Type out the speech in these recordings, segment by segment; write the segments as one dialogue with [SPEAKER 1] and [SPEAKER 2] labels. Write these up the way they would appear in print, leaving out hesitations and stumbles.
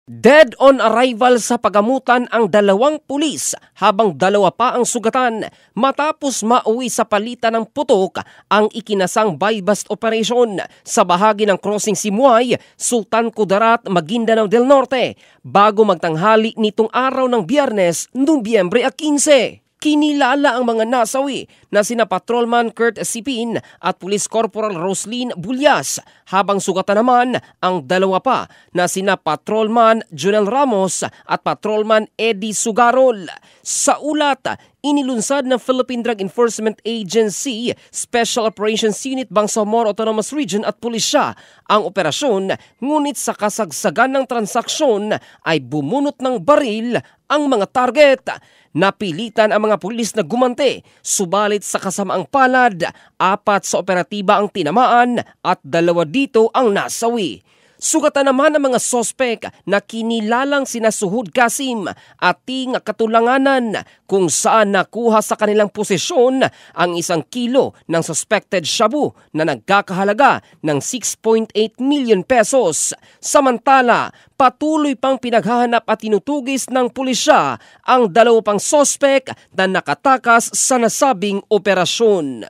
[SPEAKER 1] Dead on arrival sa pagamutan ang 2 pulis habang 2 pa ang sugatan matapos mauwi sa palitan ng putok ang ikinasang buy-bust operation sa bahagi ng crossing Simuay, Sultan Kudarat, Maguindanao del Norte bago magtanghali nitong araw ng Biyernes, Nobyembre 15. Kinilala ang mga nasawi na sina Patrolman Kurt Sipin at Police Corporal Roslyn Bulyas habang sugatan naman ang 2 pa na sina Patrolman Junel Ramos at Patrolman Eddie Sugarol. Sa ulat, inilunsad ng Philippine Drug Enforcement Agency Special Operations Unit Bangsamoro Autonomous Region at pulisya ang operasyon, ngunit sa kasagsagan ng transaksyon ay bumunot ng baril ang mga target. Napilitan ang mga pulis na gumante, subalit sa kasamaang palad, 4 sa operatiba ang tinamaan at 2 dito ang nasawi. Sugatan naman ang mga sospek na kinilalang sina Suhud Kasim at Ting Katulanganan kung saan nakuha sa kanilang posisyon ang 1 kilo ng suspected shabu na nagkakahalaga ng 6.8 million pesos. Samantala, patuloy pang pinaghahanap at tinutugis ng pulisya ang 2 pang sospek na nakatakas sa nasabing operasyon.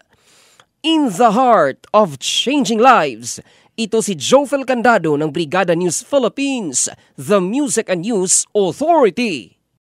[SPEAKER 1] In the heart of changing lives, ito si Jofel Candado ng Brigada News Philippines, the Music and News Authority.